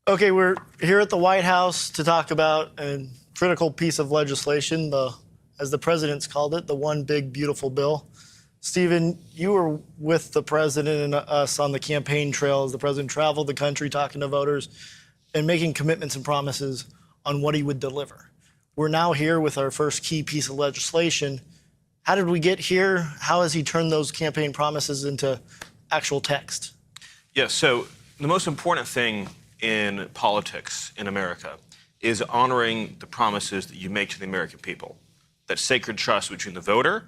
Okay, we're here at the White House to talk about a critical piece of legislation, as the president's called it, the one big beautiful bill. Stephen, you were with the president and us on the campaign trail as the president traveled the country talking to voters and making commitments and promises on what he would deliver. We're now here with our first key piece of legislation. How did we get here? How has he turned those campaign promises into actual text? Yeah, so the most important thing in politics in America is honoring the promises that you make to the American people. That sacred trust between the voter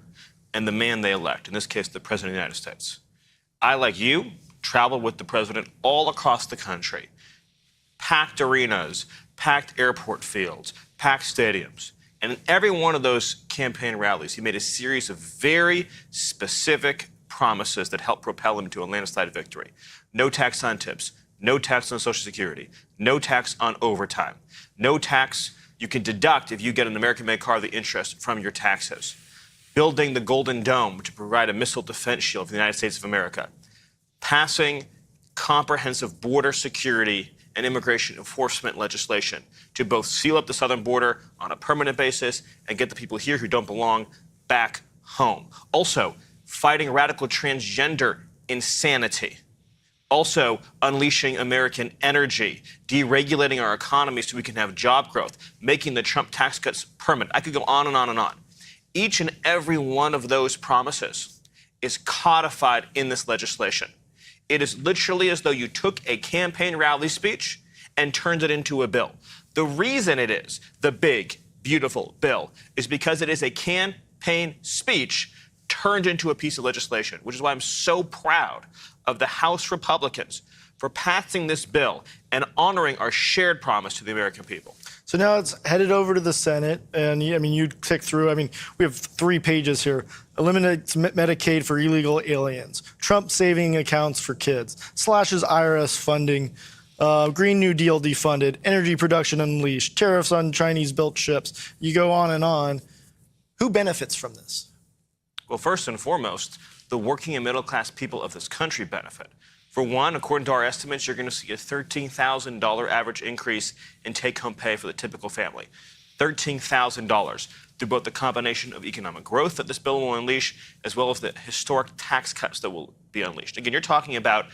and the man they elect, in this case, the President of the United States. I, like you, traveled with the president all across the country. Packed arenas, packed airport fields, packed stadiums. And in every one of those campaign rallies, he made a series of very specific promises that helped propel him to a landslide victory. No tax on tips, no tax on Social Security, no tax on overtime, no tax you can deduct if you get an American-made car, the interest from your taxes. Building the Golden Dome to provide a missile defense shield for the United States of America. Passing comprehensive border security and immigration enforcement legislation to both seal up the southern border on a permanent basis and get the people here who don't belong back home. Also, fighting radical transgender insanity. Also, unleashing American energy, deregulating our economy so we can have job growth, making the Trump tax cuts permanent. I could go on and on and on. Each and every one of those promises is codified in this legislation. It is literally as though you took a campaign rally speech and turned it into a bill. The reason it is the big, beautiful bill is because it is a campaign speech turned into a piece of legislation, which is why I'm so proud of the House Republicans for passing this bill and honoring our shared promise to the American people. So now it's headed over to the Senate, and you tick through. We have 3 pages here. Eliminates Medicaid for illegal aliens. Trump saving accounts for kids. Slashes IRS funding. Green New Deal defunded. Energy production unleashed. Tariffs on Chinese-built ships. You go on and on. Who benefits from this? Well, first and foremost, the working and middle-class people of this country benefit. For one, according to our estimates, you're going to see a $13,000 average increase in take-home pay for the typical family. $13,000 through both the combination of economic growth that this bill will unleash, as well as the historic tax cuts that will be unleashed. Again, you're talking about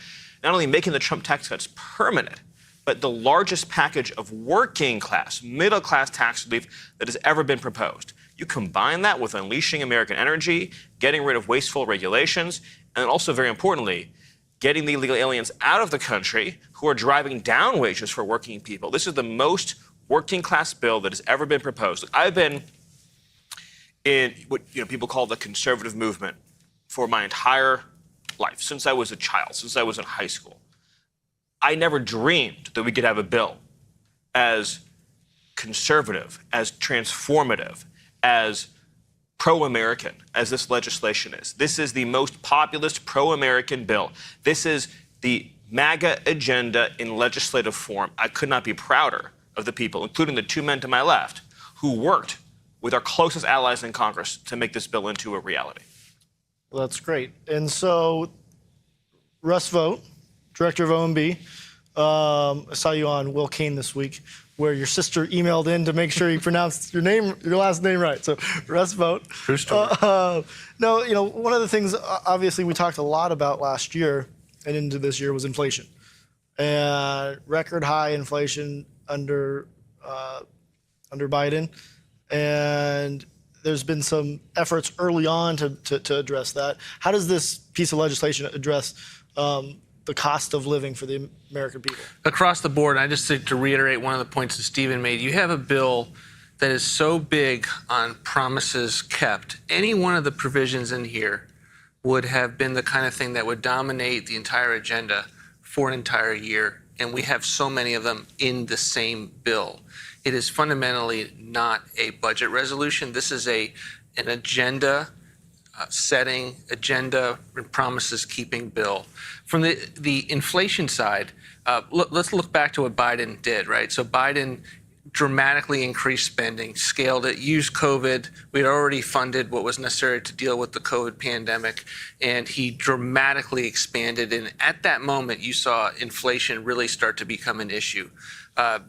not only making the Trump tax cuts permanent, but the largest package of working-class, middle-class tax relief that has ever been proposed. You combine that with unleashing American energy, getting rid of wasteful regulations, and also, very importantly, getting the illegal aliens out of the country who are driving down wages for working people. This is the most working-class bill that has ever been proposed. I've been in what people call the conservative movement for my entire life, since I was a child, since I was in high school. I never dreamed that we could have a bill as conservative, as transformative, as pro-American as this legislation is. This is the most populist pro-American bill. This is the MAGA agenda in legislative form. I could not be prouder of the people, including the 2 men to my left, who worked with our closest allies in Congress to make this bill into a reality. Well, that's great. And so, Russ Vought, director of OMB, I saw you on Will Cain this week, where your sister emailed in to make sure you pronounced your last name right. So, Russ Vought. True story. One of the things, obviously, we talked a lot about last year and into this year was inflation. And record high inflation under Biden. And there's been some efforts early on to address that. How does this piece of legislation address the cost of living for the American people? Across the board, I just to reiterate one of the points that Stephen made, you have a bill that is so big on promises kept. Any one of the provisions in here would have been the kind of thing that would dominate the entire agenda for an entire year, and we have so many of them in the same bill. It is fundamentally not a budget resolution. This is an agenda setting, agenda and promises keeping bill. From the inflation side, let's look back to what Biden did, right? So Biden dramatically increased spending, scaled it, used COVID. We had already funded what was necessary to deal with the COVID pandemic, and he dramatically expanded. And at that moment, you saw inflation really start to become an issue.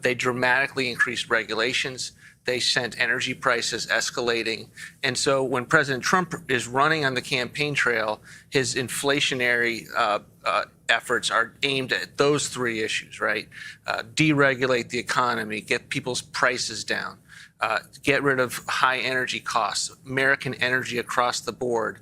They dramatically increased regulations. They sent energy prices escalating. And so when President Trump is running on the campaign trail, his inflationary efforts are aimed at those three issues, right? Deregulate the economy, get people's prices down, get rid of high energy costs, American energy across the board.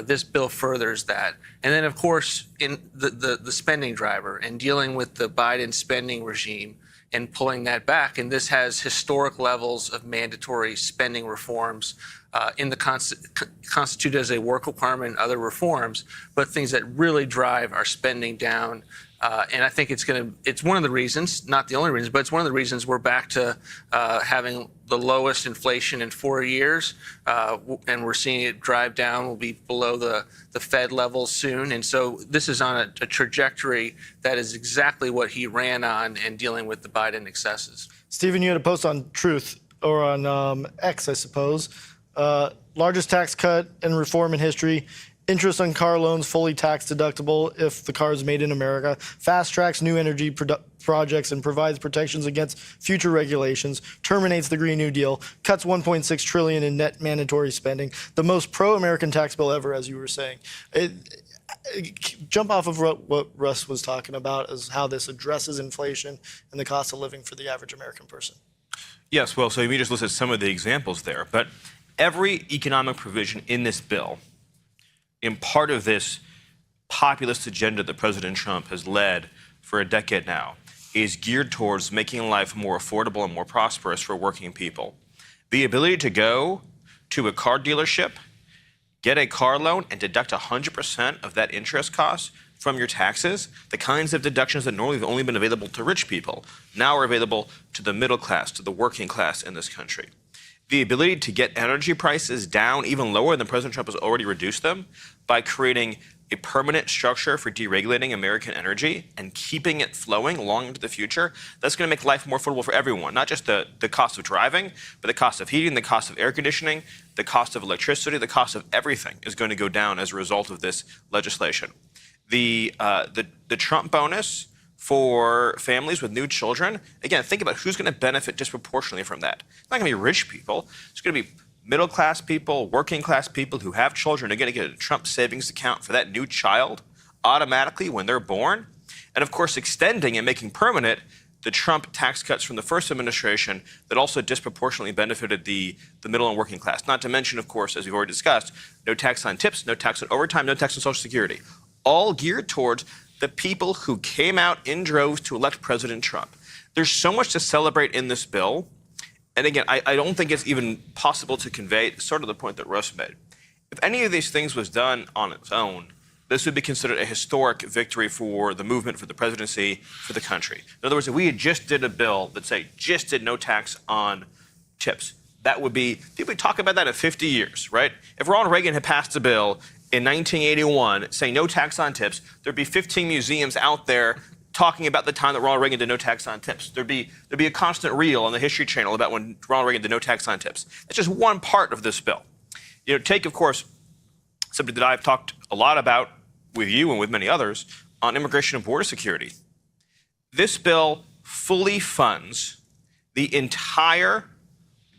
This bill furthers that. And then, of course, in the spending driver and dealing with the Biden spending regime and pulling that back. And this has historic levels of mandatory spending reforms in the constitute as a work requirement and other reforms, but things that really drive our spending down. And I think it's one of the reasons, not the only reason, but it's one of the reasons we're back to having the lowest inflation in 4 years, and we're seeing it drive down. We'll be below the Fed levels soon. And so this is on a trajectory that is exactly what he ran on in dealing with the Biden excesses. Stephen, you had a post on Truth, or on X, I suppose. Largest tax cut and reform in history. Interest on car loans fully tax deductible if the car is made in America. Fast tracks new energy projects and provides protections against future regulations. Terminates the Green New Deal. Cuts $1.6 trillion in net mandatory spending. The most pro-American tax bill ever, as you were saying. Jump off of what Russ was talking about as how this addresses inflation and the cost of living for the average American person. Yes, well, so you just listed some of the examples there, but every economic provision in this bill, in part of this populist agenda that President Trump has led for a decade now, is geared towards making life more affordable and more prosperous for working people. The ability to go to a car dealership, get a car loan, and deduct 100% of that interest cost from your taxes, the kinds of deductions that normally have only been available to rich people, now are available to the middle class, to the working class in this country. The ability to get energy prices down even lower than President Trump has already reduced them by creating a permanent structure for deregulating American energy and keeping it flowing long into the future, that's going to make life more affordable for everyone, not just the cost of driving, but the cost of heating, the cost of air conditioning, the cost of electricity, the cost of everything is going to go down as a result of this legislation. The Trump bonus for families with new children, again, think about who's going to benefit disproportionately from that. It's not going to be rich people. It's going to be middle-class people, working-class people who have children are going to get a Trump savings account for that new child automatically when they're born. And, of course, extending and making permanent the Trump tax cuts from the first administration that also disproportionately benefited the middle and working class. Not to mention, of course, as we've already discussed, no tax on tips, no tax on overtime, no tax on Social Security, all geared towards the people who came out in droves to elect President Trump. There's so much to celebrate in this bill. And again, I don't think it's even possible to convey sort of the point that Russ made. If any of these things was done on its own, this would be considered a historic victory for the movement, for the presidency, for the country. In other words, if we had just did a bill that, say, just did no tax on tips, that would be, people would talk about that in 50 years, right? If Ronald Reagan had passed a bill in 1981 saying no tax on tips, there'd be 15 museums out there talking about the time that Ronald Reagan did no tax on tips. There'd be a constant reel on the History Channel about when Ronald Reagan did no tax on tips. That's just one part of this bill. You know, take, of course, something that I've talked a lot about with you and with many others on immigration and border security. This bill fully funds the entire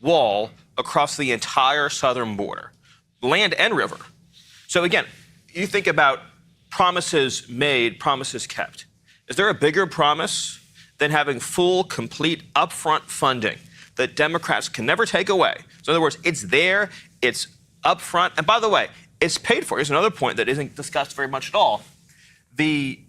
wall across the entire southern border, land and river. So again, you think about promises made, promises kept. Is there a bigger promise than having full, complete, upfront funding that Democrats can never take away? So in other words, it's there, it's upfront, and by the way, it's paid for. Here's another point that isn't discussed very much at all. The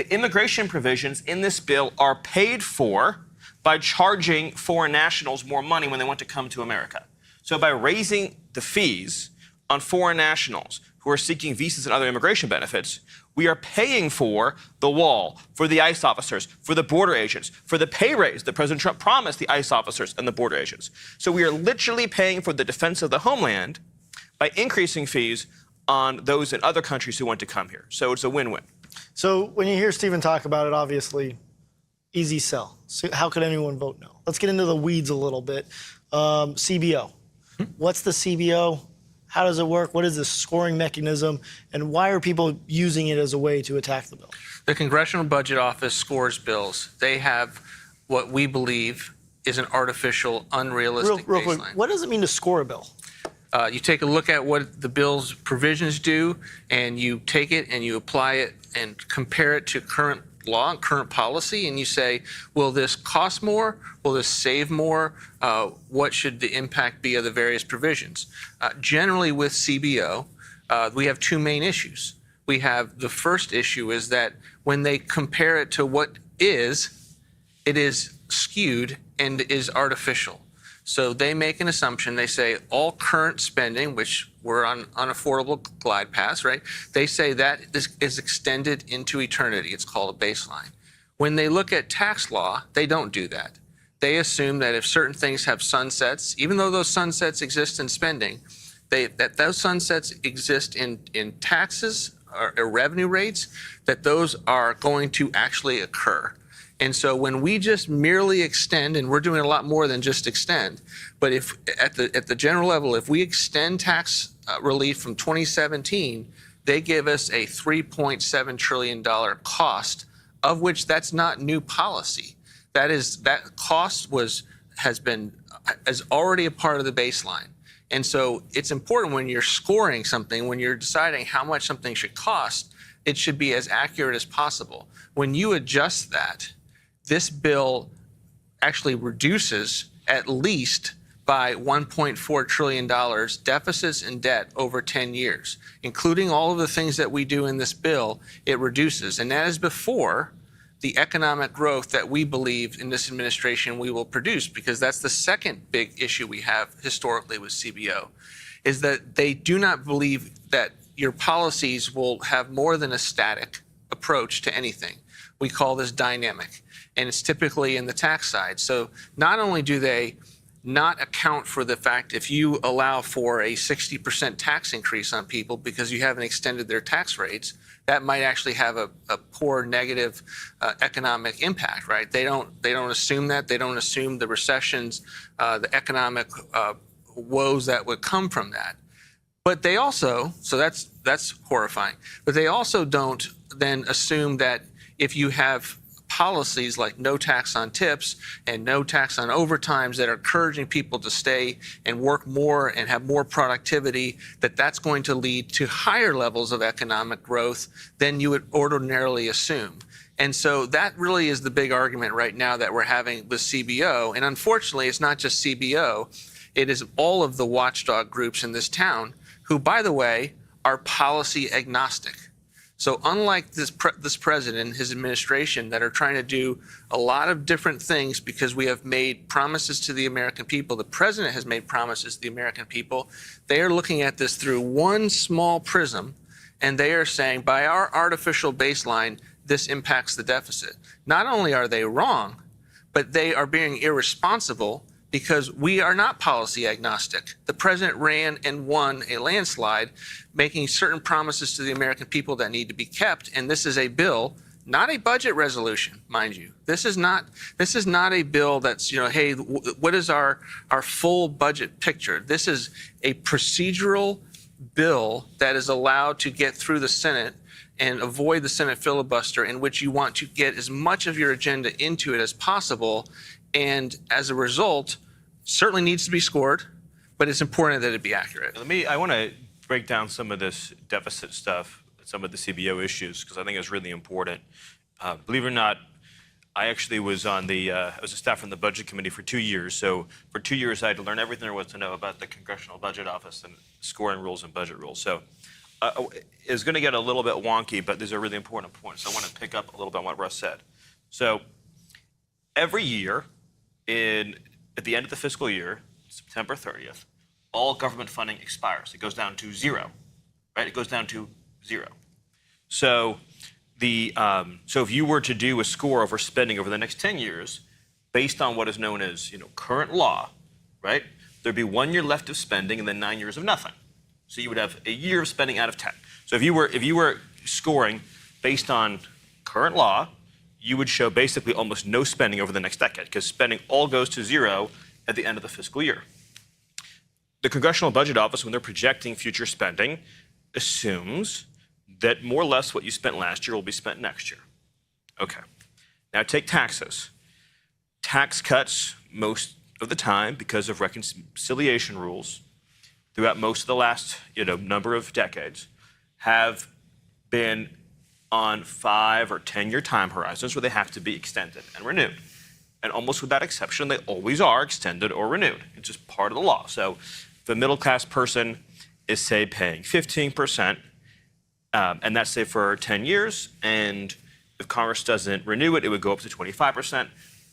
immigration provisions in this bill are paid for by charging foreign nationals more money when they want to come to America. So by raising the fees on foreign nationals who are seeking visas and other immigration benefits, we are paying for the wall, for the ICE officers, for the border agents, for the pay raise that President Trump promised the ICE officers and the border agents. So we are literally paying for the defense of the homeland by increasing fees on those in other countries who want to come here. So it's a win-win. So when you hear Stephen talk about it, obviously, Easy sell. So how could anyone vote no? Let's get into the weeds a little bit. CBO. What's the CBO? How does it work? What is the scoring mechanism? And why are people using it as a way to attack the bill? The Congressional Budget Office scores bills. They have what we believe is an artificial, unrealistic Real baseline. quick, what does it mean to score a bill? You take a look at what the bill's provisions do, and you take it and you apply it and compare it to current law and current policy, and you say, will this cost more? Will this save more? What should the impact be of the various provisions? Generally with CBO, we have two main issues. We have the first issue is that when they compare it to what is, it is skewed and is artificial. So they make an assumption. They say all current spending, which we're on unaffordable glide paths, right? They say that is extended into eternity. It's called a baseline. When they look at tax law, they don't do that. They assume that if certain things have sunsets, even though those sunsets exist in spending, that those sunsets exist in taxes or revenue rates, that those are going to actually occur. And so when we just merely extend, and we're doing a lot more than just extend, but if at the general level, if we extend tax relief from 2017, they give us a $3.7 trillion cost, of which that's not new policy. That cost is already a part of the baseline. And so it's important when you're scoring something, when you're deciding how much something should cost, it should be as accurate as possible. When you adjust that, this bill actually reduces at least by $1.4 trillion deficits and debt over 10 years, including all of the things that we do in this bill, it reduces. And that is before the economic growth that we believe in this administration we will produce, because that's the second big issue we have historically with CBO, is that they do not believe that your policies will have more than a static approach to anything. We call this dynamic, and it's typically in the tax side. So not only do they not account for the fact if you allow for a 60% tax increase on people because you haven't extended their tax rates, that might actually have a poor negative economic impact, right? They don't assume that. They don't assume the recessions, the economic woes that would come from that. But they also, so that's horrifying, but they also don't then assume that if you have policies like no tax on tips and no tax on overtimes that are encouraging people to stay and work more and have more productivity, that's going to lead to higher levels of economic growth than you would ordinarily assume. And so that really is the big argument right now that we're having with CBO. And unfortunately, it's not just CBO. It is all of the watchdog groups in this town who, by the way, are policy agnostic. So unlike this president and his administration that are trying to do a lot of different things because we have made promises to the American people, the president has made promises to the American people, they are looking at this through one small prism, and they are saying, by our artificial baseline, this impacts the deficit. Not only are they wrong, but they are being irresponsible because we are not policy agnostic. The president ran and won a landslide, making certain promises to the American people that need to be kept. And this is a bill, not a budget resolution, mind you. This is not a bill that's, hey, what is our full budget picture? This is a procedural bill that is allowed to get through the Senate and avoid the Senate filibuster, in which you want to get as much of your agenda into it as possible. And as a result, certainly needs to be scored, but it's important that it be accurate. I want to break down some of this deficit stuff, some of the CBO issues, because I think it's really important. Believe it or not, I actually was I was a staff on the Budget Committee for 2 years. So for 2 years, I had to learn everything there was to know about the Congressional Budget Office and scoring rules and budget rules. So it's going to get a little bit wonky, but these are really important points. So I want to pick up a little bit on what Russ said. So every year, at the end of the fiscal year, September 30th, all government funding expires. It goes down to zero, right? It goes down to zero. So so if you were to do a score over spending over the next 10 years, based on what is known as current law, right? There'd be 1 year left of spending and then 9 years of nothing. So you would have a year of spending out of 10. So if you were scoring based on current law, you would show basically almost no spending over the next decade, because spending all goes to zero at the end of the fiscal year. The Congressional Budget Office, when they're projecting future spending, assumes that more or less what you spent last year will be spent next year. Okay. Now take taxes. Tax cuts, most of the time, because of reconciliation rules, throughout most of the last number of decades, have been on 5 or 10-year time horizons where they have to be extended and renewed. And almost without exception, they always are extended or renewed. It's just part of the law. So if a middle-class person is, say, paying 15%, and that's, say, for 10 years, and if Congress doesn't renew it, it would go up to 25%.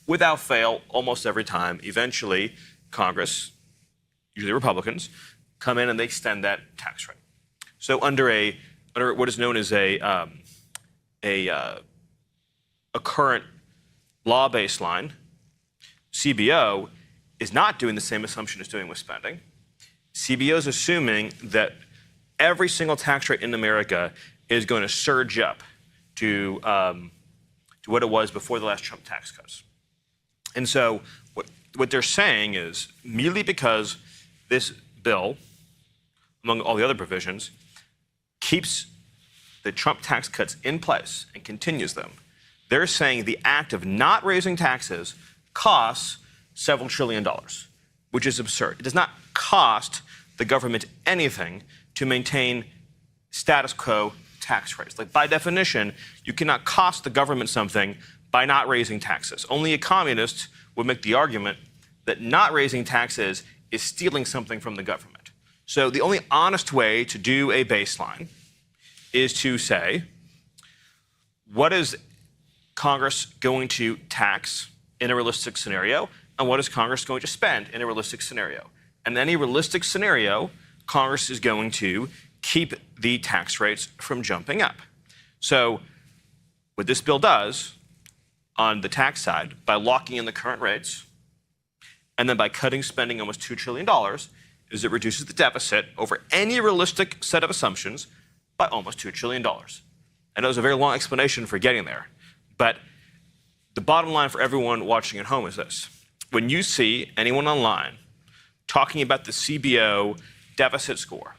Without fail, almost every time, eventually, Congress, usually Republicans, come in and they extend that tax rate. So under what is known as a current law baseline, CBO is not doing the same assumption it's doing with spending. CBO is assuming that every single tax rate in America is going to surge up to what it was before the last Trump tax cuts. And so what they're saying is, merely because this bill, among all the other provisions, keeps the Trump tax cuts in place and continues them, they're saying the act of not raising taxes costs several $1 trillion, which is absurd. It does not cost the government anything to maintain status quo tax rates. Like, by definition, you cannot cost the government something by not raising taxes. Only a communist would make the argument that not raising taxes is stealing something from the government. So the only honest way to do a baseline is to say, what is Congress going to tax in a realistic scenario, and what is Congress going to spend in a realistic scenario? And in any realistic scenario, Congress is going to keep the tax rates from jumping up. So what this bill does on the tax side, by locking in the current rates, and then by cutting spending almost $2 trillion, is it reduces the deficit over any realistic set of assumptions by almost $2 trillion. I know it was a very long explanation for getting there, but the bottom line for everyone watching at home is this. When you see anyone online talking about the CBO deficit score,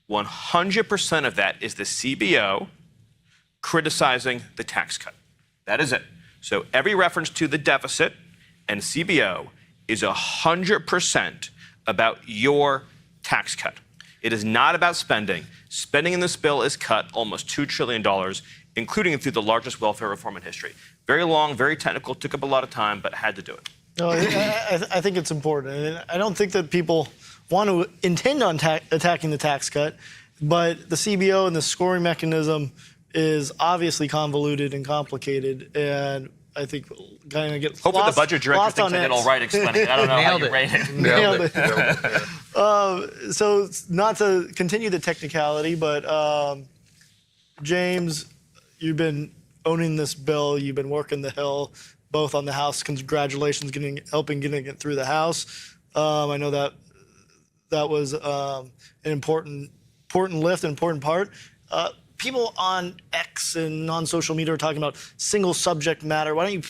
100% of that is the CBO criticizing the tax cut. That is it. So every reference to the deficit and CBO is 100% about your tax cut. It is not about spending. Spending in this bill is cut almost $2 trillion, including through the largest welfare reform in history. Very long, very technical, took up a lot of time, but had to do it. No, I think it's important. And I don't think that people want to intend on attacking the tax cut, but the CBO and the scoring mechanism is obviously convoluted and complicated, and I think kind of get hopefully lost, the budget director thinks I did all right explaining it. I don't know how you rate it. Nailed it. So not to continue the technicality, but James, you've been owning this bill. You've been working the Hill, both on the House. Congratulations, helping getting it through the House. I know that was an important lift, an important part. People on X and on social media are talking about single subject matter. Why don't you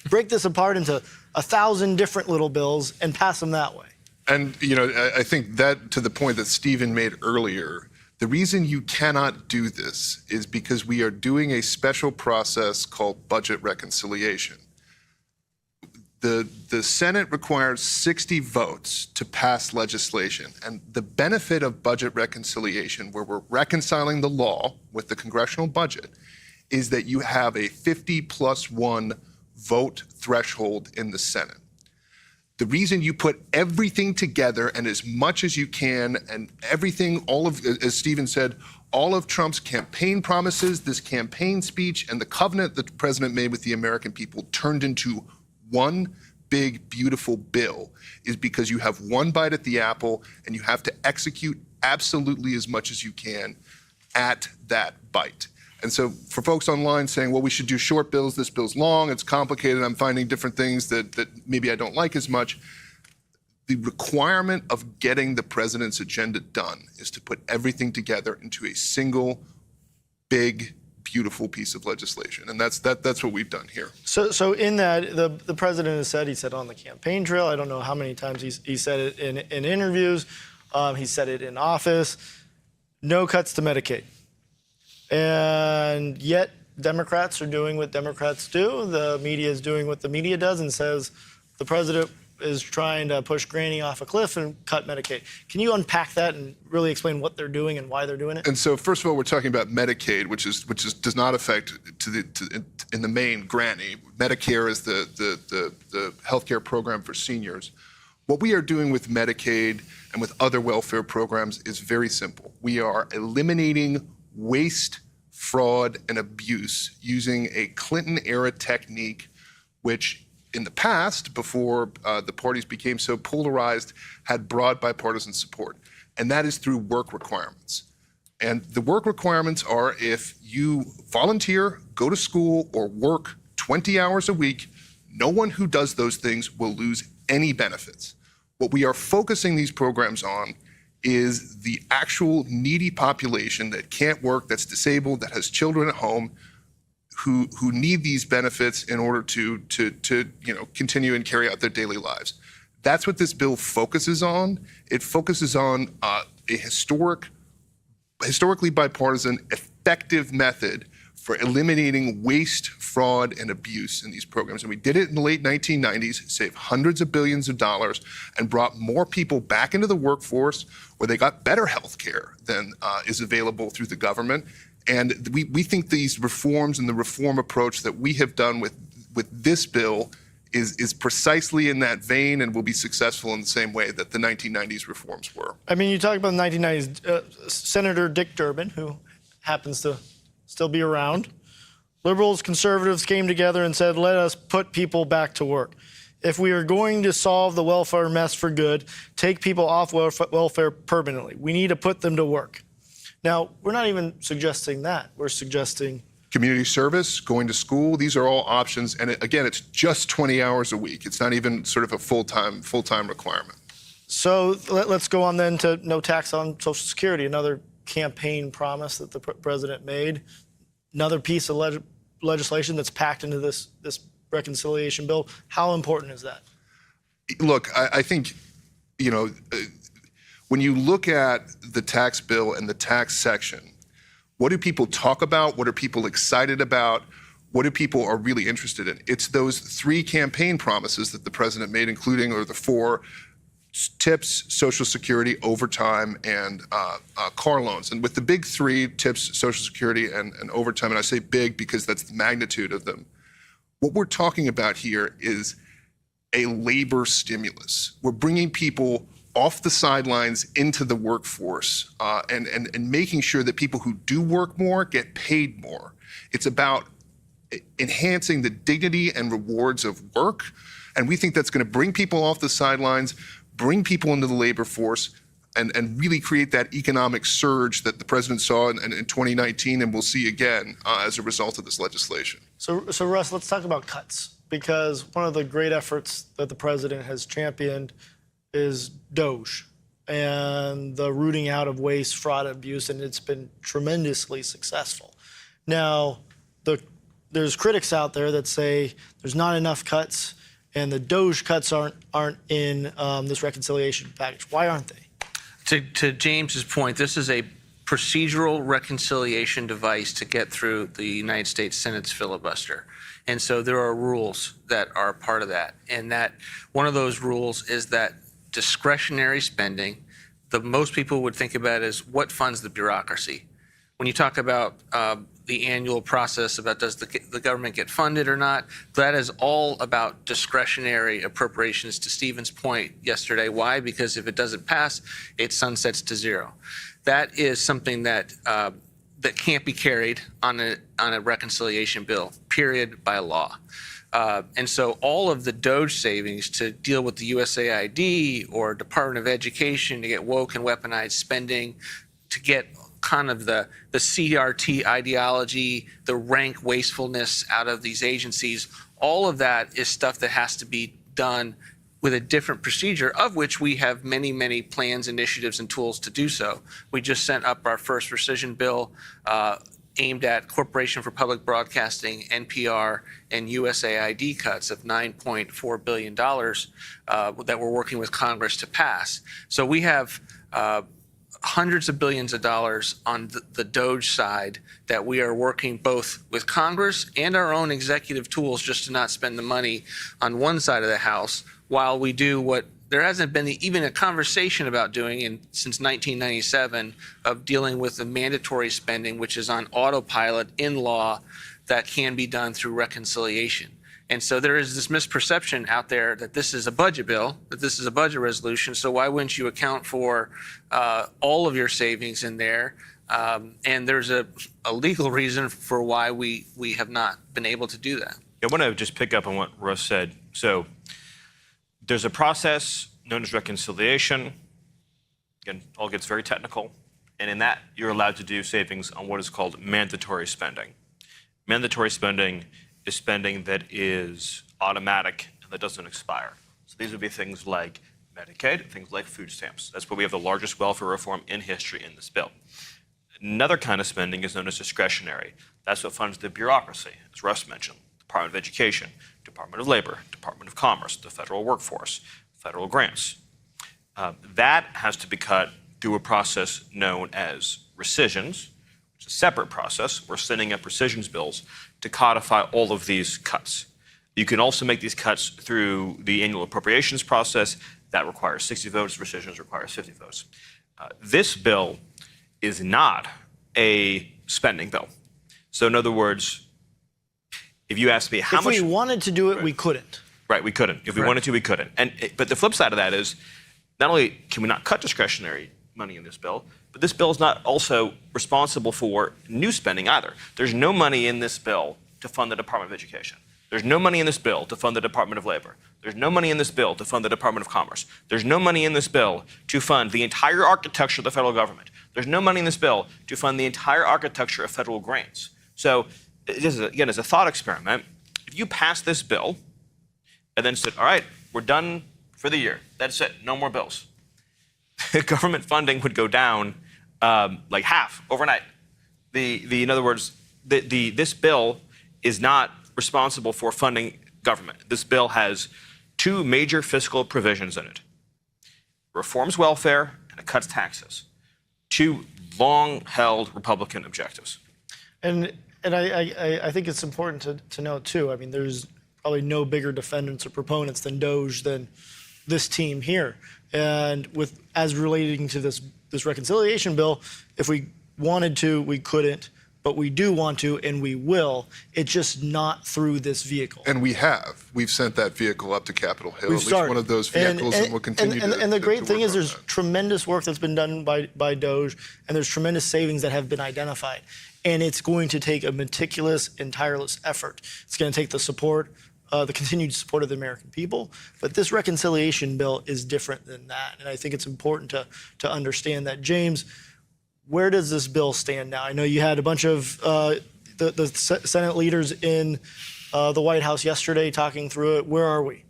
break this apart into 1,000 different little bills and pass them that way? And, I think that, to the point that Stephen made earlier, the reason you cannot do this is because we are doing a special process called budget reconciliation. The Senate requires 60 votes to pass legislation. And the benefit of budget reconciliation, where we're reconciling the law with the congressional budget, is that you have a 50+1 vote threshold in the Senate. The reason you put everything together and as much as you can, and everything, all of, as Stephen said, all of Trump's campaign promises, this campaign speech, and the covenant that the president made with the American people turned into one big, beautiful bill, is because you have one bite at the apple and you have to execute absolutely as much as you can at that bite. And so for folks online saying, well, we should do short bills, this bill's long, it's complicated, I'm finding different things that maybe I don't like as much, the requirement of getting the president's agenda done is to put everything together into a single big beautiful piece of legislation. And that's what we've done here. So in that, the president has said, he said on the campaign trail, I don't know how many times he said it in interviews, he said it in office, no cuts to Medicaid. And yet Democrats are doing what Democrats do. The media is doing what the media does and says the president is trying to push Granny off a cliff and cut Medicaid. Can you unpack that and really explain what they're doing and why they're doing it? And so, first of all, we're talking about Medicaid, which does not affect in the main Granny. Medicare is the healthcare program for seniors. What we are doing with Medicaid and with other welfare programs is very simple. We are eliminating waste, fraud, and abuse using a Clinton-era technique, which in the past, before the parties became so polarized, had broad bipartisan support. And that is through work requirements. And the work requirements are if you volunteer, go to school, or work 20 hours a week, no one who does those things will lose any benefits. What we are focusing these programs on is the actual needy population that can't work, that's disabled, that has children at home, who need these benefits in order to continue and carry out their daily lives. That's what this bill focuses on. It focuses on a historically bipartisan, effective method for eliminating waste, fraud, and abuse in these programs. And we did it in the late 1990s, saved hundreds of billions of dollars, and brought more people back into the workforce where they got better health care than is available through the government. And we think these reforms and the reform approach that we have done with this bill is precisely in that vein and will be successful in the same way that the 1990s reforms were. I mean, you talk about the 1990s, Senator Dick Durbin, who happens to still be around. Liberals, conservatives came together and said, let us put people back to work. If we are going to solve the welfare mess for good, take people off welfare permanently. We need to put them to work. Now, we're not even suggesting that. We're suggesting community service, going to school. These are all options. And again, it's just 20 hours a week. It's not even sort of a full-time requirement. So let's go on then to no tax on Social Security, another campaign promise that the president made, another piece of legislation that's packed into this reconciliation bill. How important is that? Look, I think, when you look at the tax bill and the tax section, what do people talk about? What are people excited about? What do people are really interested in? It's those three campaign promises that the president made, including, or the four: tips, Social Security, overtime, and car loans. And with the big three, tips, Social Security, and overtime, and I say big because that's the magnitude of them, what we're talking about here is a labor stimulus. We're bringing people off the sidelines into the workforce and making sure that people who do work more get paid more. It's about enhancing the dignity and rewards of work. And we think that's going to bring people off the sidelines, bring people into the labor force, and really create that economic surge that the president saw in 2019 and will see again as a result of this legislation. So Russ, let's talk about cuts, because one of the great efforts that the president has championed is DOGE and the rooting out of waste, fraud, and abuse, and it's been tremendously successful. Now, there's critics out there that say there's not enough cuts, and the DOGE cuts aren't in this reconciliation package. Why aren't they? To James's point, this is a procedural reconciliation device to get through the United States Senate's filibuster. And so there are rules that are part of that. And that one of those rules is that discretionary spending, the most people would think about is what funds the bureaucracy. When you talk about the annual process about does the government get funded or not, that is all about discretionary appropriations, to Stephen's point yesterday. Why? Because if it doesn't pass, it sunsets to zero. That is something that that can't be carried on a reconciliation bill, period, by law. And so all of the DOGE savings to deal with the USAID or Department of Education to get woke and weaponized spending, to get kind of the CRT ideology, the rank wastefulness out of these agencies, all of that is stuff that has to be done with a different procedure, of which we have many, many plans, initiatives, and tools to do so. We just sent up our first rescission bill aimed at Corporation for Public Broadcasting, NPR, and USAID cuts of $9.4 billion that we're working with Congress to pass. So we have hundreds of billions of dollars on the DOGE side that we are working both with Congress and our own executive tools just to not spend the money on one side of the house while we do what there hasn't been even a conversation about doing since 1997 of dealing with the mandatory spending, which is on autopilot in law that can be done through reconciliation. And so there is this misperception out there that this is a budget bill, that this is a budget resolution. So why wouldn't you account for all of your savings in there? And there's a legal reason for why we have not been able to do that. I want to just pick up on what Russ said. So there's a process known as reconciliation. Again, all gets very technical. And in that, you're allowed to do savings on what is called mandatory spending. Mandatory spending is spending that is automatic and that doesn't expire. So these would be things like Medicaid, things like food stamps. That's where we have the largest welfare reform in history in this bill. Another kind of spending is known as discretionary. That's what funds the bureaucracy, as Russ mentioned, Department of Education, Department of Labor, Department of Commerce, the federal workforce, federal grants. That has to be cut through a process known as rescissions, which is a separate process. We're sending up rescissions bills to codify all of these cuts. You can also make these cuts through the annual appropriations process. That requires 60 votes. Rescissions requires 50 votes. This bill is not a spending bill. So in other words, if you ask me how much... If we wanted to do it, we couldn't. Right, we couldn't. If we wanted to, we couldn't. But the flip side of that is, not only can we not cut discretionary money in this bill, but this bill is not also responsible for new spending either. There's no money in this bill to fund the Department of Education. There's no money in this bill to fund the Department of Labor. There's no money in this bill to fund the Department of Commerce. There's no money in this bill to fund the entire architecture of the federal government. There's no money in this bill to fund the entire architecture of federal grants. So, again, as a thought experiment, if you pass this bill and then said, all right, we're done for the year, that's it, no more bills, government funding would go down like half overnight. In other words, this bill is not responsible for funding government. This bill has two major fiscal provisions in it. It reforms welfare and it cuts taxes. Two long-held Republican objectives. And I think it's important to note, too, I mean, there's probably no bigger defendants or proponents than DOGE than this team here. And as relating to this reconciliation bill, if we wanted to, we couldn't, but we do want to, and we will. It's just not through this vehicle. And we have. We've sent that vehicle up to Capitol Hill, We've at least started. one of those vehicles, and we'll continue to And the great thing is work on there's that. tremendous work that's been done by DOGE, and there's tremendous savings that have been identified. And it's going to take a meticulous and tireless effort. It's going to take the support, the continued support of the American people. But this reconciliation bill is different than that. And I think it's important to understand that. James, where does this bill stand now? I know you had a bunch of the Senate leaders in the White House yesterday talking through it. Where are we?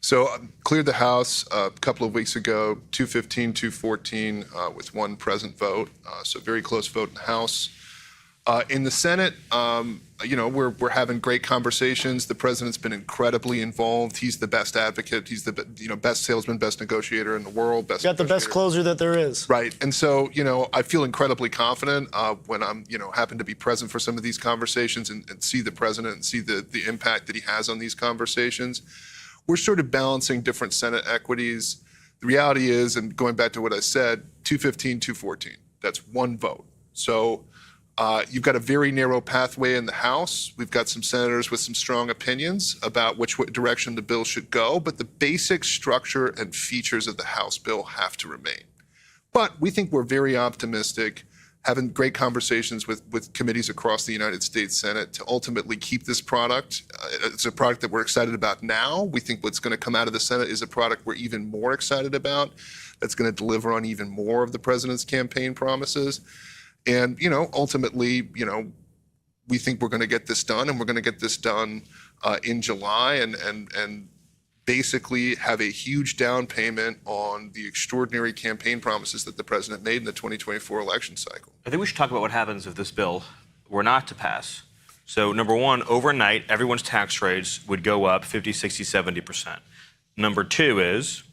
So cleared the House a couple of weeks ago, 215, 214, with one present vote. So very close vote in the House. In the Senate, we're having great conversations. The president's been incredibly involved. He's the best advocate. He's the best salesman, best negotiator in the world. Got the best closer that there is. Right. And so, I feel incredibly confident when I'm, happen to be present for some of these conversations and see the president and see the impact that he has on these conversations. We're sort of balancing different Senate equities. The reality is, and going back to what I said, 215, 214, that's one vote. So you've got a very narrow pathway in the House. We've got some senators with some strong opinions about which direction the bill should go, but the basic structure and features of the House bill have to remain. But we think we're very optimistic, having great conversations with committees across the United States Senate to ultimately keep this product. It's a product that we're excited about now. We think what's going to come out of the Senate is a product we're even more excited about, that's going to deliver on even more of the president's campaign promises. And, ultimately, we think we're going to get this done, and we're going to get this done in July and basically have a huge down payment on the extraordinary campaign promises that the president made in the 2024 election cycle. I think we should talk about what happens if this bill were not to pass. So number one, overnight, everyone's tax rates would go up 50, 60, 70%. Number two is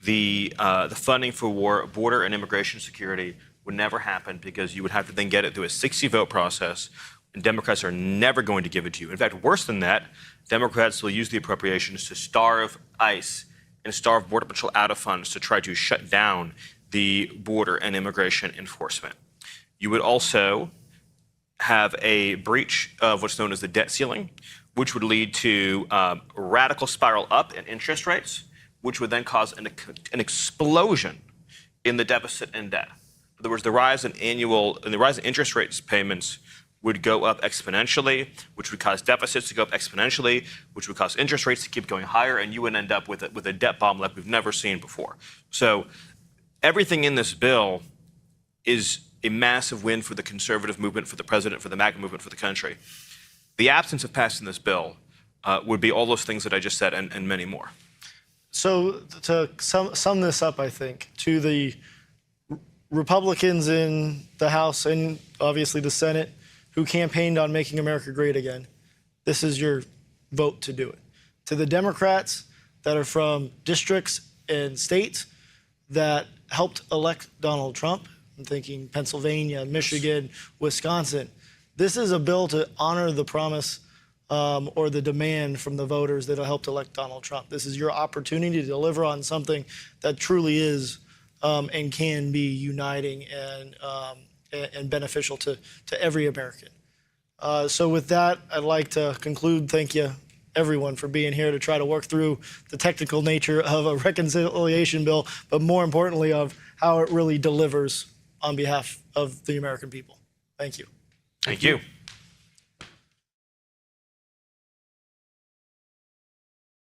the funding for border and immigration security would never happen because you would have to then get it through a 60-vote process, and Democrats are never going to give it to you. In fact, worse than that, Democrats will use the appropriations to starve ICE and starve Border Patrol out of funds to try to shut down the border and immigration enforcement. You would also have a breach of what's known as the debt ceiling, which would lead to a radical spiral up in interest rates, which would then cause an explosion in the deficit and debt. In other words, the rise in interest rates payments would go up exponentially, which would cause deficits to go up exponentially, which would cause interest rates to keep going higher, and you would end up with a debt bomb like we've never seen before. So everything in this bill is a massive win for the conservative movement, for the president, for the MAGA movement, for the country. The absence of passing this bill would be all those things that I just said and many more. So to sum this up, I think, to the Republicans in the House and obviously the Senate who campaigned on making America great again, this is your vote to do it. To the Democrats that are from districts and states that helped elect Donald Trump, I'm thinking Pennsylvania, Michigan, Wisconsin, this is a bill to honor the promise or the demand from the voters that helped elect Donald Trump. This is your opportunity to deliver on something that truly is and can be uniting and beneficial to every American. So with that, I'd like to conclude. Thank you, everyone, for being here to try to work through the technical nature of a reconciliation bill, but more importantly of how it really delivers on behalf of the American people. Thank you. Thank you.